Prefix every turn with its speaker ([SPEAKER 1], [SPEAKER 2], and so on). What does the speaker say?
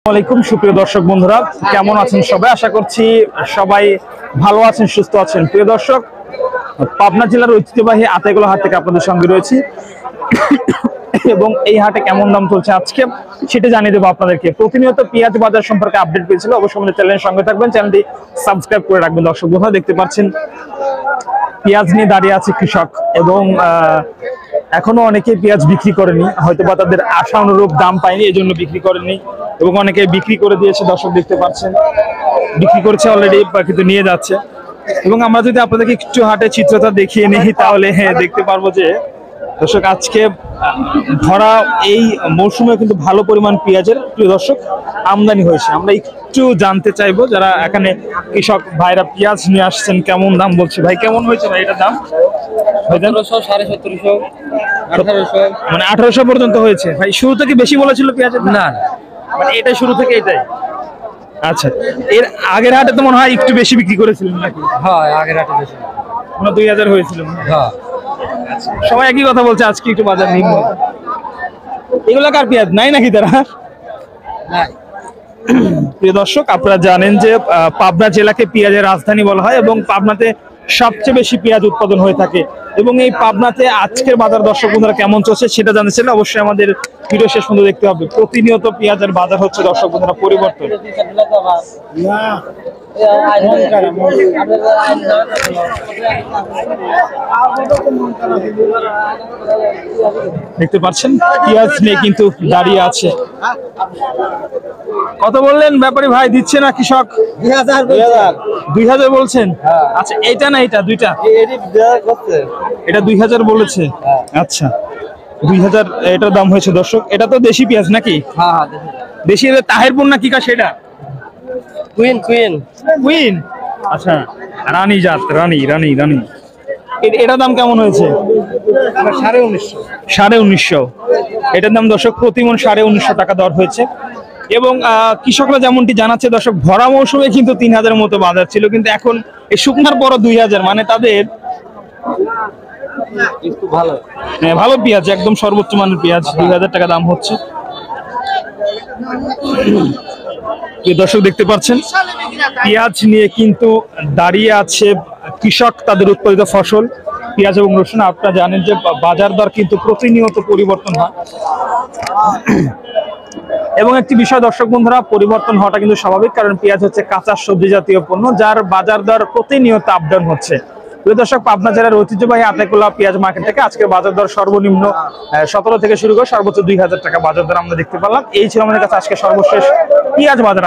[SPEAKER 1] আসসালামাইকুম সুপ্রিয় দর্শক বন্ধুরা, কেমন আছেন সবাই? আশা করছি সবাই ভালো আছেন, সুস্থ আছেন। প্রিয় দর্শক, পাবনা জেলার ঐতিহ্যবাহী আতাইকুলা হাট থেকে আপনাদের সঙ্গে রয়েছি এবং এই হাটে কেমন দাম চলছে আজকে সেটা জানিয়ে দেবো আপনাদেরকে। প্রতিনিয়ত পেঁয়াজ বাজার সম্পর্কে আপডেট পেয়েছিল, অবশ্যই আমাদের চ্যানেলের সঙ্গে থাকবেন, চ্যানেলটি সাবস্ক্রাইব করে রাখবেন। দর্শক বন্ধুরা, দেখতে পাচ্ছেন পেঁয়াজ নিয়ে দাঁড়িয়ে আছে কৃষক এবং এখনো অনেকে পেঁয়াজ বিক্রি করেনি, হয়তো বা তাদের আশা অনুরূপ দাম পায়নি, এই জন্য বিক্রি করেনি এবং অনেকে বিক্রি করে দিয়েছে। দর্শক দেখতে পাচ্ছেন বিক্রি করছে অলরেডি, কিন্তু নিয়ে যাচ্ছে। এবং আমরা যদি আপনাদেরকে একটু হাটে চিত্রটা দেখিয়ে নিই তাহলে দেখতে পারবো যে দর্শক আজকে ধরা এই মৌসুমে কিন্তু ভালো পরিমাণ পেঁয়াজের, প্রিয় দর্শক, আমদানি হয়েছে। আমরা একটু জানতে চাইবো যারা এখানে কৃষক ভাইরা পেঁয়াজ নিয়ে আসছেন কেমন দাম বলছে। ভাই কেমন হয়েছে ভাই এটার দাম?
[SPEAKER 2] 1700, 1750, 1800,
[SPEAKER 1] মানে 1800 পর্যন্ত হয়েছে। ভাই শুরু থেকে বেশি বলেছিল পেঁয়াজের?
[SPEAKER 2] না
[SPEAKER 1] মানে এটা শুরু থেকে এটাই। আচ্ছা, এর আগের হাটে তো মনে হয় একটু বেশি বিক্রি করেছিলেন নাকি?
[SPEAKER 2] হ্যাঁ, আগের হাটে বেশি।
[SPEAKER 1] 2000 হয়েছিল।
[SPEAKER 2] হ্যাঁ,
[SPEAKER 1] সবাই একই কথা বলছে, আজকে একটু বাজার নিম্ন। এগুলা কার পেঁয়াজ নাই নাকি তারা?
[SPEAKER 2] নাই।
[SPEAKER 1] প্রিয় দর্শক, আপনারা জানেন যে পাবনা জেলাকে পেঁয়াজের রাজধানী বলা হয় এবং পাবনাতে সবচেয়ে বেশি পেঁয়াজ উৎপাদন হয়ে থাকে। এবং এই পাবনাতে আজকের বাজার দর্শক বন্ধুরা কেমন চলছে সেটা জানতে চাইলে অবশ্যই আমাদের ভিডিও শেষ পর্যন্ত দেখতে হবে। প্রতিনিয়ত পেঁয়াজের বাজার হচ্ছে দর্শক বন্ধুরা পরিবর্তন। দেখতে পাচ্ছেন পেঁয়াজ নিয়ে কিন্তু দাঁড়িয়ে আছে। কত বললেন ব্যাপারী ভাই? দিচ্ছে না কৃষক? 2000 বলছেন? আচ্ছা, এটা না এটা দুইটা? এটা 2000 বলেছে। আচ্ছা, 2000 এটার দাম হয়েছে। দর্শক, এটা তো দেশি পেঁয়াজ নাকি?
[SPEAKER 2] হ্যাঁ,
[SPEAKER 1] দেশি তাহেরপুর না কি কা সেটা? কুইন। আচ্ছা, রানী জাত, রানী রানী রানী। এটার দাম কেমন হয়েছে? 1950। এটার দাম দর্শক প্রতি মণ 1950 টাকা দর হয়েছে। এবং কৃষকরা যেমনটি জানাচ্ছে দর্শক, ভরা মৌসুমে কিন্তু 3000 মতো বাজার ছিল, কিন্তু এখন এই শুকনার পরও 2000, মানে তাদের
[SPEAKER 2] ভালো
[SPEAKER 1] ভালো পেঁয়াজ, একদম সর্বোচ্চ মানের পেঁয়াজ 2000 টাকা দাম হচ্ছে। দর্শক দেখতে পাচ্ছেন পেঁয়াজ নিয়ে কিন্তু দাঁড়িয়ে আছে কৃষক, তাদের উৎপাদিত ফসল পেঁয়াজ এবং রসুন। আপনারা জানেন যে বাজার দর কিন্তু প্রতিনিয়ত পরিবর্তন হয় এবং একটি বিষয় দর্শক বন্ধুরা, পরিবর্তন হওয়াটা কিন্তু স্বাভাবিক, কারণ পেঁয়াজ হচ্ছে কাঁচা সবজি জাতীয় পণ্য যার বাজার দর প্রতিনিয়ত আপডাউন হচ্ছে। দর্শক, পাবনা জেলার ঐতিহ্যবাহী আতাইকুলা পেঁয়াজ মার্কেট থেকে আজকের বাজার দর সর্বনিম্ন 17 থেকে শুরু করে সর্বোচ্চ 2000 টাকা বাজার দর আমরা দেখতে পারলাম। এই ছিল আমাদের কাছে আজকে সর্বশেষ পেঁয়াজ বাজার।